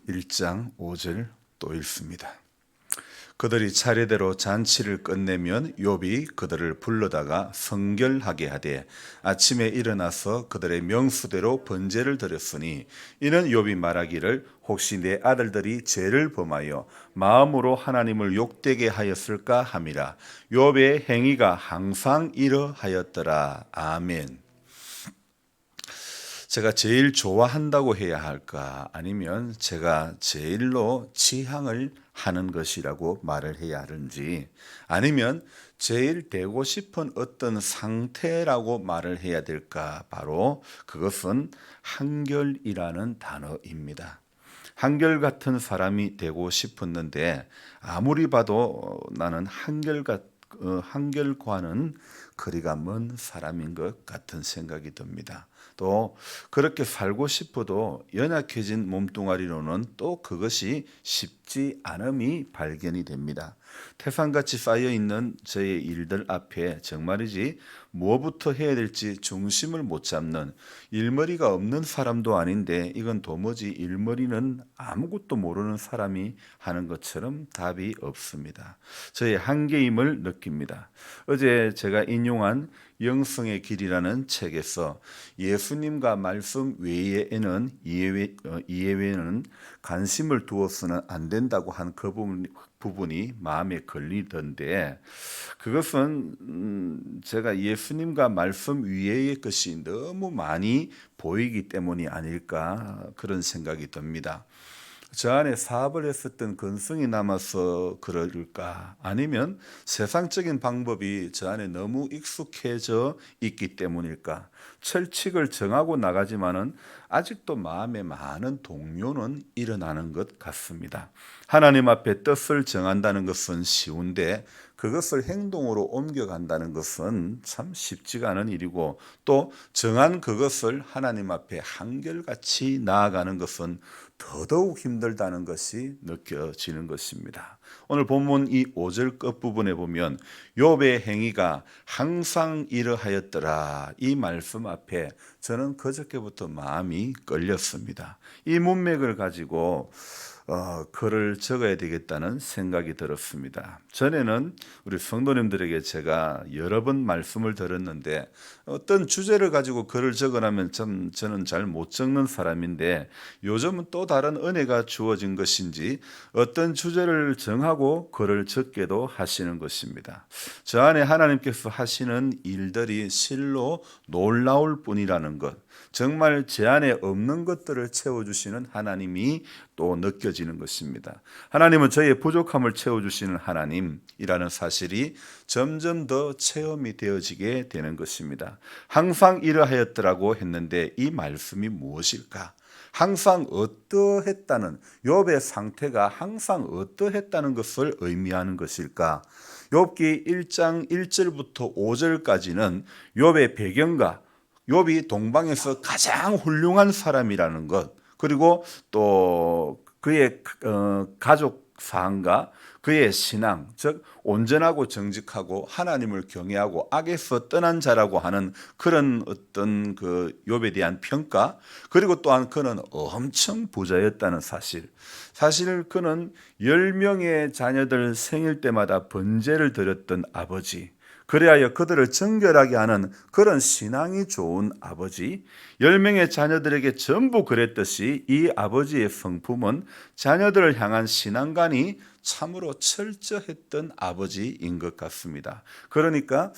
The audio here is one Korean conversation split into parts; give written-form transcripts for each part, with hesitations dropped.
1장 5절 또 읽습니다. 그들이 차례대로 잔치를 끝내면 욥이 그들을 불러다가 성결하게 하되 아침에 일어나서 그들의 명수대로 번제를 드렸으니 이는 욥이 말하기를 혹시 내 아들들이 죄를 범하여 마음으로 하나님을 욕되게 하였을까 함이라. 욥의 행위가 항상 이러하였더라. 아멘. 제가 제일 좋아한다고 해야 할까? 아니면 제가 제일로 지향을 하는 것이라고 말을 해야 하는지, 아니면 제일 되고 싶은 어떤 상태라고 말을 해야 될까? 바로 그것은 한결이라는 단어입니다. 한결같은 사람이 되고 싶었는데 아무리 봐도 나는 한결과는 거리가 먼 사람인 것 같은 생각이 듭니다. 또 그렇게 살고 싶어도 연약해진 몸뚱아리로는 또 그것이 쉽지 않음이 발견이 됩니다. 태산같이 쌓여있는 저의 일들 앞에 정말이지 무엇부터 해야 될지 중심을 못 잡는, 일머리가 없는 사람도 아닌데 이건 도무지 일머리는 아무것도 모르는 사람이 하는 것처럼 답이 없습니다. 저의 한계임을 느낍니다. 어제 제가 인용한 영성의 길이라는 책에서 예수님과 말씀 외에는 이외에는 관심을 두어서는 안 된다고 한 그 부분이 마음에 걸리던데, 그것은 제가 예수님과 말씀 위에의 것이 너무 많이 보이기 때문이 아닐까 그런 생각이 듭니다. 저 안에 사업을 했었던 근성이 남아서 그럴까? 아니면 세상적인 방법이 저 안에 너무 익숙해져 있기 때문일까? 철칙을 정하고 나가지만은 아직도 마음에 많은 동요는 일어나는 것 같습니다. 하나님 앞에 뜻을 정한다는 것은 쉬운데 그것을 행동으로 옮겨간다는 것은 참 쉽지가 않은 일이고, 또 정한 그것을 하나님 앞에 한결같이 나아가는 것은 더더욱 힘들다는 것이 느껴지는 것입니다. 오늘 본문 이 5절 끝부분에 보면 욥의 행위가 항상 이러하였더라, 이 말씀 앞에 저는 그저께부터 마음이 끌렸습니다. 이 문맥을 가지고 글을 적어야 되겠다는 생각이 들었습니다. 전에는 우리 성도님들에게 제가 여러 번 말씀을 드렸는데 어떤 주제를 가지고 글을 적으라면 저는 잘 못 적는 사람인데 요즘은 또 다른 은혜가 주어진 것인지 어떤 주제를 정하고 글을 적게도 하시는 것입니다. 저 안에 하나님께서 하시는 일들이 실로 놀라울 뿐이라는 것, 정말 제 안에 없는 것들을 채워주시는 하나님이 또 느껴지는 것입니다. 하나님은 저의 부족함을 채워주시는 하나님이라는 사실이 점점 더 체험이 되어지게 되는 것입니다. 항상 이러하였더라고 했는데 이 말씀이 무엇일까? 항상 어떠했다는, 욥의 상태가 항상 어떠했다는 것을 의미하는 것일까? 욥기 1장 1절부터 5절까지는 욥의 배경과 욥이 동방에서 가장 훌륭한 사람이라는 것, 그리고 또 그의 가족 사항과 그의 신앙, 즉 온전하고 정직하고 하나님을 경외하고 악에서 떠난 자라고 하는 그런 어떤 그 욥에 대한 평가, 그리고 또한 그는 엄청 부자였다는 사실. 사실 그는 10명의 자녀들 생일 때마다 번제를 드렸던 아버지, 그래야 그들을 정결하게 하는 그런 신앙이 좋은 아버지, 10명의 자녀들에게 전부 그랬듯이 이 아버지의 성품은 자녀들을 향한 신앙관이 참으로 철저했던 아버지인 것 같습니다. 그러니까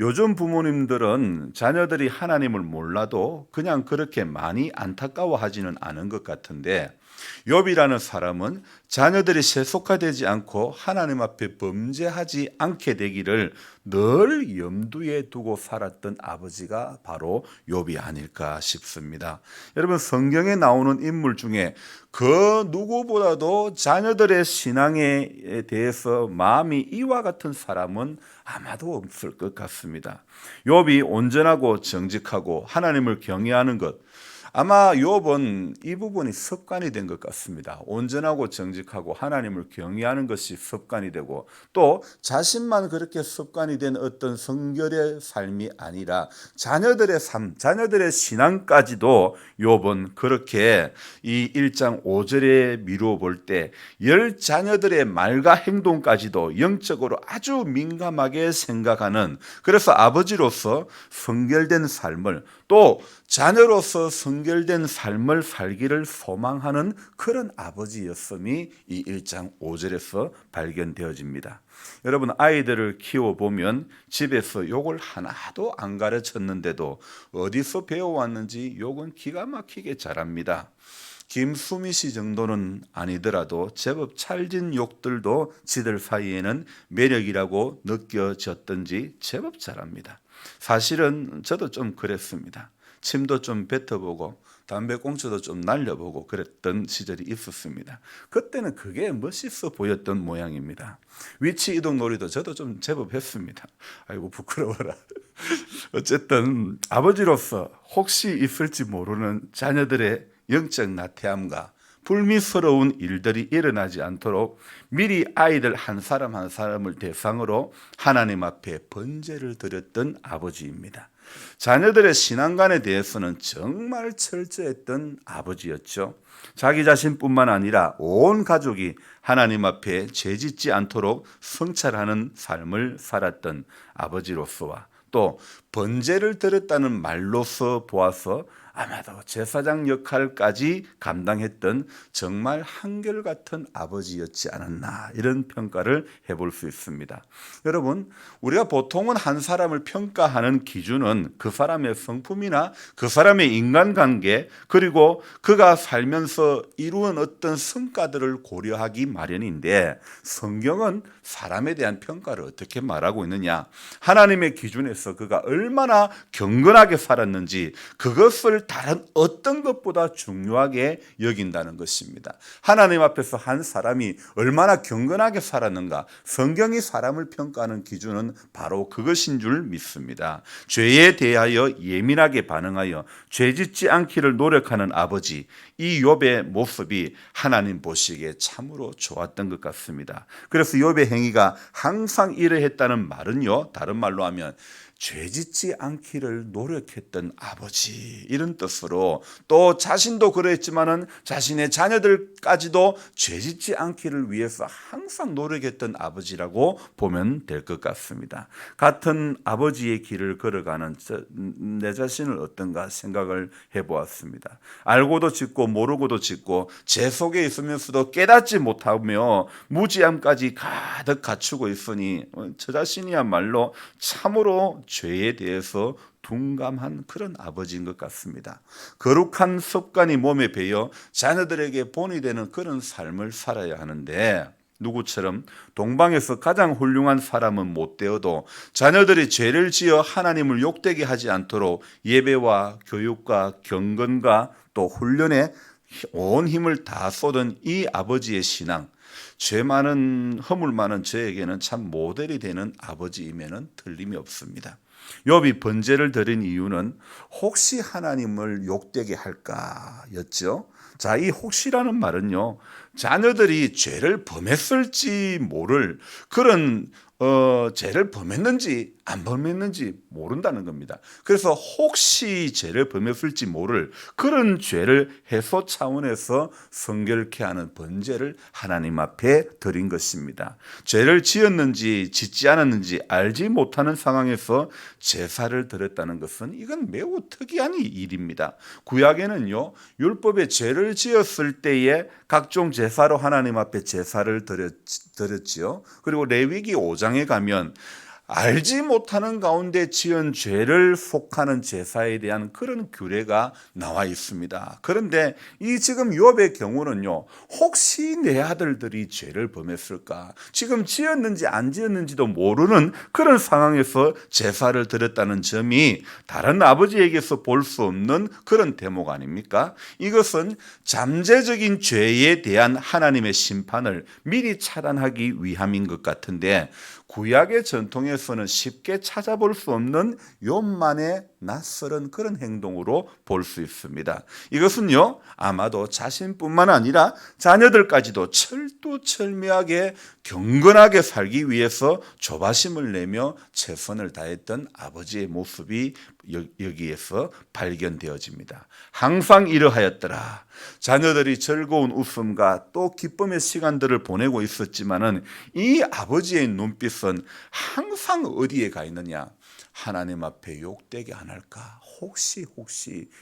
요즘 부모님들은 자녀들이 하나님을 몰라도 그냥 그렇게 많이 안타까워하지는 않은 것 같은데, 욥이라는 사람은 자녀들이 세속화되지 않고 하나님 앞에 범죄하지 않게 되기를 늘 염두에 두고 살았던 아버지가 바로 욥이 아닐까 싶습니다. 여러분, 성경에 나오는 인물 중에 그 누구보다도 자녀들의 신앙에 대해서 마음이 이와 같은 사람은 아마도 없을 것 같습니다. 욥이 온전하고 정직하고 하나님을 경외하는 것, 아마 욥은 이 부분이 습관이 된 것 같습니다. 온전하고 정직하고 하나님을 경외하는 것이 습관이 되고 또 자신만 그렇게 습관이 된 어떤 성결의 삶이 아니라 자녀들의 삶, 자녀들의 신앙까지도 욥은 그렇게 이 1장 5절에 미루어 볼 때 열 자녀들의 말과 행동까지도 영적으로 아주 민감하게 생각하는, 그래서 아버지로서 성결된 삶을 또 자녀로서 성결된 삶을 살기를 소망하는 그런 아버지였음이 이 1장 5절에서 발견되어집니다. 여러분, 아이들을 키워보면 집에서 욕을 하나도 안 가르쳤는데도 어디서 배워왔는지 욕은 기가 막히게 잘합니다. 김수미 씨 정도는 아니더라도 제법 찰진 욕들도 지들 사이에는 매력이라고 느껴졌던지 제법 잘합니다. 사실은 저도 좀 그랬습니다. 침도 좀 뱉어보고 담배꽁초도 좀 날려보고 그랬던 시절이 있었습니다. 그때는 그게 멋있어 보였던 모양입니다. 위치 이동 놀이도 저도 좀 제법 했습니다. 아이고 부끄러워라. 어쨌든 아버지로서 혹시 있을지 모르는 자녀들의 영적 나태함과 불미스러운 일들이 일어나지 않도록 미리 아이들 한 사람 한 사람을 대상으로 하나님 앞에 번제를 드렸던 아버지입니다. 자녀들의 신앙관에 대해서는 정말 철저했던 아버지였죠. 자기 자신뿐만 아니라 온 가족이 하나님 앞에 죄짓지 않도록 성찰하는 삶을 살았던 아버지로서와 또 번제를 드렸다는 말로서 보아서 아마도 제사장 역할까지 감당했던 정말 한결같은 아버지였지 않았나, 이런 평가를 해볼 수 있습니다. 여러분, 우리가 보통은 한 사람을 평가하는 기준은 그 사람의 성품이나 그 사람의 인간관계 그리고 그가 살면서 이루은 어떤 성과들을 고려하기 마련인데, 성경은 사람에 대한 평가를 어떻게 말하고 있느냐, 하나님의 기준에서 그가 얼마나 경건하게 살았는지 그것을 다른 어떤 것보다 중요하게 여긴다는 것입니다. 하나님 앞에서 한 사람이 얼마나 경건하게 살았는가, 성경이 사람을 평가하는 기준은 바로 그것인 줄 믿습니다. 죄에 대하여 예민하게 반응하여 죄짓지 않기를 노력하는 아버지, 이 욥의 모습이 하나님 보시기에 참으로 좋았던 것 같습니다. 그래서 욥의 행위가 항상 이러했다는 말은요, 다른 말로 하면 죄짓지 않기를 노력했던 아버지, 이런 뜻으로 또 자신도 그랬지만은 자신의 자녀들까지도 죄짓지 않기를 위해서 항상 노력했던 아버지라고 보면 될 것 같습니다. 같은 아버지의 길을 걸어가는 내 자신을 어떤가 생각을 해보았습니다. 알고도 짓고 모르고도 짓고 죄 속에 있으면서도 깨닫지 못하며 무지함까지 가득 갖추고 있으니 저 자신이야말로 참으로 죄에 대해서 둔감한 그런 아버지인 것 같습니다. 거룩한 습관이 몸에 배어 자녀들에게 본이 되는 그런 삶을 살아야 하는데, 누구처럼 동방에서 가장 훌륭한 사람은 못 되어도 자녀들이 죄를 지어 하나님을 욕되게 하지 않도록 예배와 교육과 경건과 또 훈련에 온 힘을 다 쏟은 이 아버지의 신앙, 죄 많은 허물 많은 저에게는 참 모델이 되는 아버지임에는 틀림이 없습니다. 욥이 번제를 드린 이유는 혹시 하나님을 욕되게 할까였죠. 자, 이 혹시라는 말은요, 자녀들이 죄를 범했을지 모를 그런 죄를 범했는지 안 범했는지 모른다는 겁니다. 그래서 혹시 죄를 범했을지 모를 그런 죄를 해소 차원에서 성결케 하는 번제를 하나님 앞에 드린 것입니다. 죄를 지었는지 짓지 않았는지 알지 못하는 상황에서 제사를 드렸다는 것은 이건 매우 특이한 일입니다. 구약에는요, 율법에 죄를 지었을 때에 각종 제사로 하나님 앞에 제사를 드렸지요. 그리고 레위기 5장에 가면 알지 못하는 가운데 지은 죄를 속하는 제사에 대한 그런 규례가 나와 있습니다. 그런데 이 지금 욥의 경우는요, 혹시 내 아들들이 죄를 범했을까, 지금 지었는지 안 지었는지도 모르는 그런 상황에서 제사를 드렸다는 점이 다른 아버지에게서 볼 수 없는 그런 대목 아닙니까? 이것은 잠재적인 죄에 대한 하나님의 심판을 미리 차단하기 위함인 것 같은데, 구약의 전통에서는 쉽게 찾아볼 수 없는 욥만의 낯설은 그런 행동으로 볼 수 있습니다. 이것은요, 아마도 자신뿐만 아니라 자녀들까지도 철두철미하게 경건하게 살기 위해서 조바심을 내며 최선을 다했던 아버지의 모습이 여기에서 발견되어집니다. 항상 이러하였더라. 자녀들이 즐거운 웃음과 또 기쁨의 시간들을 보내고 있었지만은 이 아버지의 눈빛은 항상 어디에 가 있느냐? 하나님 앞에 욕되게 안 할까? 혹시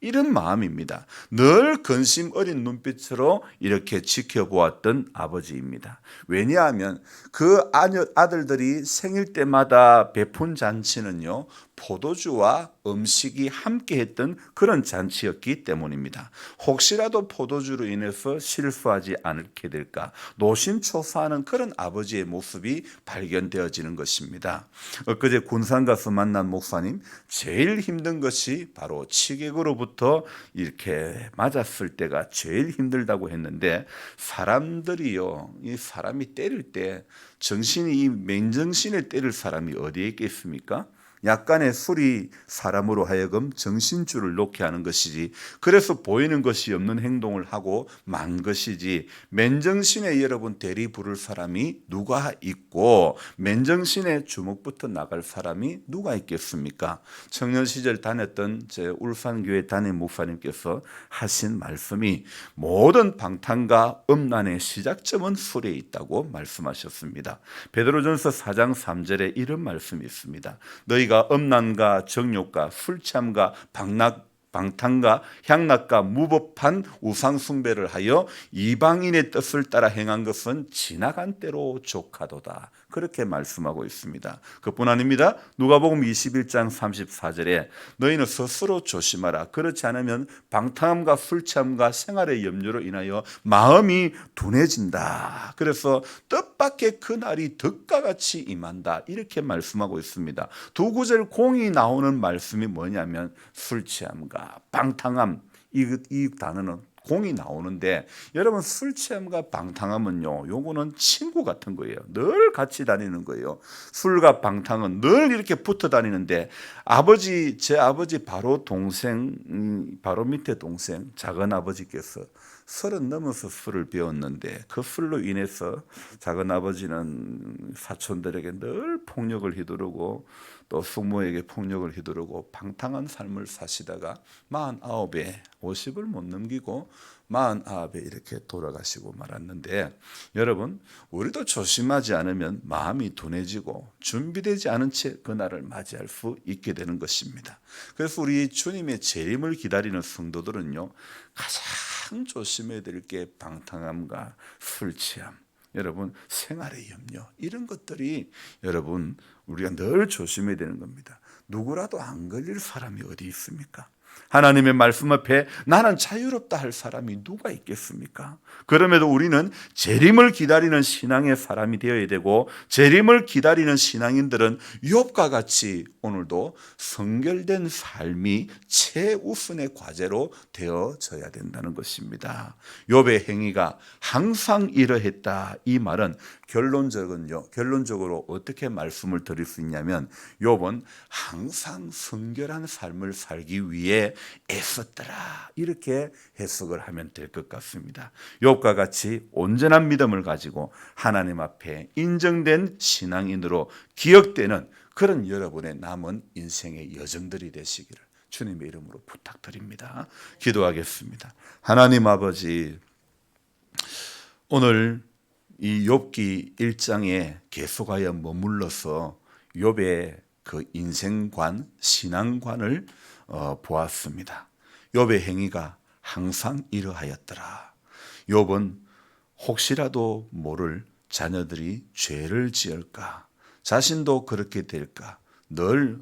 이런 마음입니다. 늘 근심 어린 눈빛으로 이렇게 지켜보았던 아버지입니다. 왜냐하면 그 아들들이 생일 때마다 베푼 잔치는요, 포도주와 음식이 함께했던 그런 잔치였기 때문입니다. 혹시라도 포도주로 인해서 실수하지 않게 될까 노심초사하는 그런 아버지의 모습이 발견되어지는 것입니다. 엊그제 군산 가서 만난 목사님, 제일 힘든 것이 바로 치객으로부터 이렇게 맞았을 때가 제일 힘들다고 했는데, 사람들이요, 이 사람이 때릴 때 정신이, 이 맨정신에 때릴 사람이 어디에 있겠습니까? 약간의 술이 사람으로 하여금 정신줄을 놓게 하는 것이지, 그래서 보이는 것이 없는 행동을 하고 만 것이지, 맨정신에 여러분 대리 부를 사람이 누가 있고 맨정신에 주먹부터 나갈 사람이 누가 있겠습니까? 청년 시절 다녔던 제 울산교회 담임 목사님께서 하신 말씀이 모든 방탕과 음란의 시작점은 술에 있다고 말씀하셨습니다. 베드로전서 4장 3절에 이런 말씀이 있습니다. 너희가 음란과 정욕과 술취함과 방탕과 향락과 무법한 우상숭배를 하여 이방인의 뜻을 따라 행한 것은 지나간 때로 족하도다. 그렇게 말씀하고 있습니다. 그뿐 아닙니다. 누가복음 21장 34절에 너희는 스스로 조심하라. 그렇지 않으면 방탕함과 술취함과 생활의 염려로 인하여 마음이 둔해진다. 그래서 뜻밖의 그날이 덕과 같이 임한다. 이렇게 말씀하고 있습니다. 두 구절 공이 나오는 말씀이 뭐냐면 술취함과 방탕함, 이 단어는 공이 나오는데, 여러분 술 취함과 방탕함은요, 요거는 친구 같은 거예요. 늘 같이 다니는 거예요. 술과 방탕은 늘 이렇게 붙어 다니는데, 제 아버지 바로 밑에 동생 작은 아버지께서 30 넘어서 술을 배웠는데, 그 술로 인해서 작은 아버지는 사촌들에게 늘 폭력을 휘두르고 또 숙모에게 폭력을 휘두르고 방탕한 삶을 사시다가 49에 50을 못 넘기고 49에 이렇게 돌아가시고 말았는데, 여러분 우리도 조심하지 않으면 마음이 둔해지고 준비되지 않은 채 그날을 맞이할 수 있게 되는 것입니다. 그래서 우리 주님의 재림을 기다리는 성도들은요, 가장 조심해야 될 게 방탕함과 술취함, 여러분 생활의 염려, 이런 것들이 여러분 우리가 늘 조심해야 되는 겁니다. 누구라도 안 걸릴 사람이 어디 있습니까? 하나님의 말씀 앞에 나는 자유롭다 할 사람이 누가 있겠습니까? 그럼에도 우리는 재림을 기다리는 신앙의 사람이 되어야 되고, 재림을 기다리는 신앙인들은 욥과 같이 오늘도 성결된 삶이 최우선의 과제로 되어져야 된다는 것입니다. 욥의 행위가 항상 이러했다, 이 말은 결론적으로 어떻게 말씀을 드릴 수 있냐면, 욥은 항상 성결한 삶을 살기 위해 애썼더라, 이렇게 해석을 하면 될 것 같습니다. 욥과 같이 온전한 믿음을 가지고 하나님 앞에 인정된 신앙인으로 기억되는 그런 여러분의 남은 인생의 여정들이 되시기를 주님의 이름으로 부탁드립니다. 기도하겠습니다. 하나님 아버지, 오늘 이 욥기 1장에 계속하여 머물러서 욥의 그 인생관, 신앙관을 보았습니다. 욥의 행위가 항상 이러하였더라. 욥은 혹시라도 모를 자녀들이 죄를 지을까, 자신도 그렇게 될까, 늘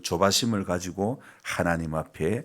조바심을 가지고 하나님 앞에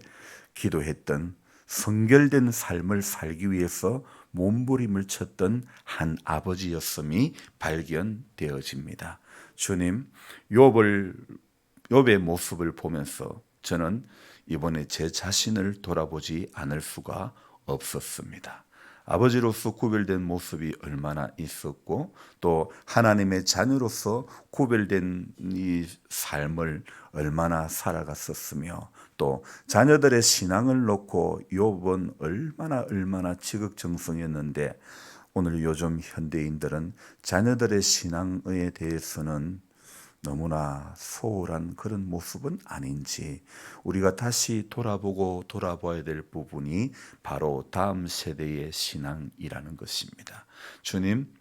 기도했던, 성결된 삶을 살기 위해서 몸부림을 쳤던 한 아버지였음이 발견되어집니다. 주님, 욥의 모습을 보면서 저는 이번에 제 자신을 돌아보지 않을 수가 없었습니다. 아버지로서 구별된 모습이 얼마나 있었고 또 하나님의 자녀로서 구별된 이 삶을 얼마나 살아갔었으며 또 자녀들의 신앙을 놓고 욥은 얼마나 지극정성이었는데 오늘 요즘 현대인들은 자녀들의 신앙에 대해서는 너무나 소홀한 그런 모습은 아닌지 우리가 다시 돌아봐야 될 부분이 바로 다음 세대의 신앙이라는 것입니다. 주님,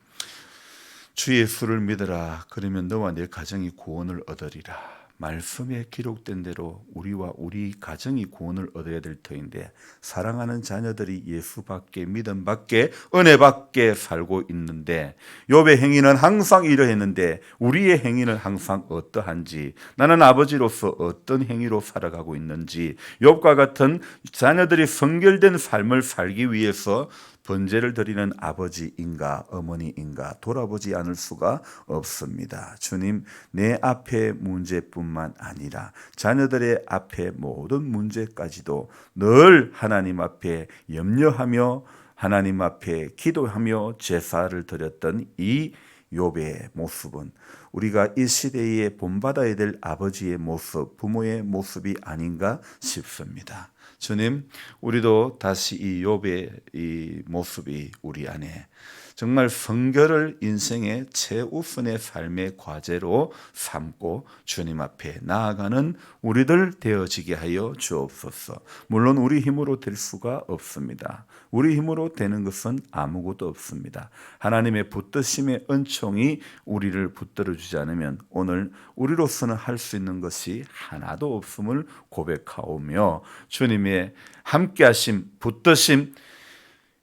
주 예수를 믿으라. 그러면 너와 내 가정이 구원을 얻으리라. 말씀에 기록된 대로 우리와 우리 가정이 구원을 얻어야 될 터인데 사랑하는 자녀들이 예수밖에 믿음밖에 은혜밖에 살고 있는데 욥의 행위는 항상 이러했는데 우리의 행위는 항상 어떠한지 나는 아버지로서 어떤 행위로 살아가고 있는지 욥과 같은 자녀들이 성결된 삶을 살기 위해서 번제를 드리는 아버지인가 어머니인가 돌아보지 않을 수가 없습니다. 주님, 내 앞의 문제뿐만 아니라 자녀들의 앞에 모든 문제까지도 늘 하나님 앞에 염려하며 하나님 앞에 기도하며 제사를 드렸던 이 욥의 모습은 우리가 이 시대에 본받아야 될 아버지의 모습, 부모의 모습이 아닌가 싶습니다. 주님, 우리도 다시 이 욥의 이 모습이 우리 안에 정말 성결을 인생의 최우선의 삶의 과제로 삼고 주님 앞에 나아가는 우리들 되어지게 하여 주옵소서. 물론 우리 힘으로 될 수가 없습니다. 우리 힘으로 되는 것은 아무것도 없습니다. 하나님의 붙드심의 은총이 우리를 붙들어주지 않으면 오늘 우리로서는 할 수 있는 것이 하나도 없음을 고백하오며 주님의 함께하심, 붙드심,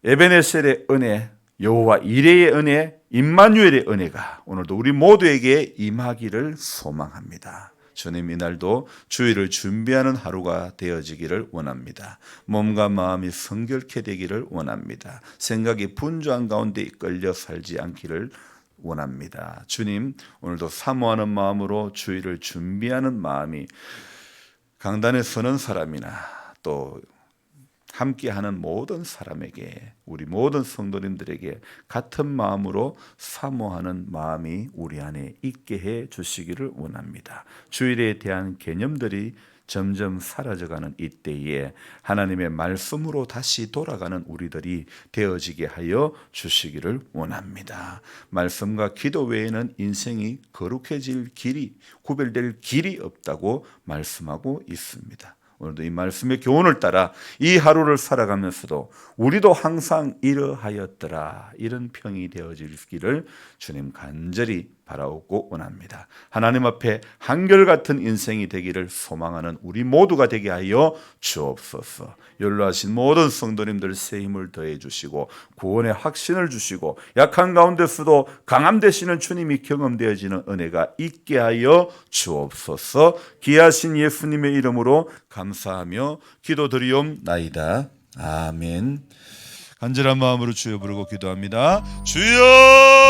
에베네셀의 은혜, 여호와 이레의 은혜, 임마누엘의 은혜가 오늘도 우리 모두에게 임하기를 소망합니다. 주님, 이날도 주일을 준비하는 하루가 되어지기를 원합니다. 몸과 마음이 성결케 되기를 원합니다. 생각이 분주한 가운데 이끌려 살지 않기를 원합니다. 주님, 오늘도 사모하는 마음으로 주일을 준비하는 마음이 강단에 서는 사람이나 또 함께하는 모든 사람에게 우리 모든 성도님들에게 같은 마음으로 사모하는 마음이 우리 안에 있게 해 주시기를 원합니다. 주일에 대한 개념들이 점점 사라져가는 이때에 하나님의 말씀으로 다시 돌아가는 우리들이 되어지게 하여 주시기를 원합니다. 말씀과 기도 외에는 인생이 거룩해질 길이, 구별될 길이 없다고 말씀하고 있습니다. 오늘도 이 말씀의 교훈을 따라 이 하루를 살아가면서도 우리도 항상 이러하였더라 이런 평이 되어지기를 주님 간절히 바라오고 원합니다. 하나님 앞에 한결같은 인생이 되기를 소망하는 우리 모두가 되게 하여 주옵소서. 연로하신 모든 성도님들 새 힘을 더해 주시고 구원의 확신을 주시고 약한 가운데서도 강함 되시는 주님이 경험되어지는 은혜가 있게 하여 주옵소서. 귀하신 예수님의 이름으로 감사하며 기도드리옵나이다. 아멘. 간절한 마음으로 주여 부르고 기도합니다. 주여!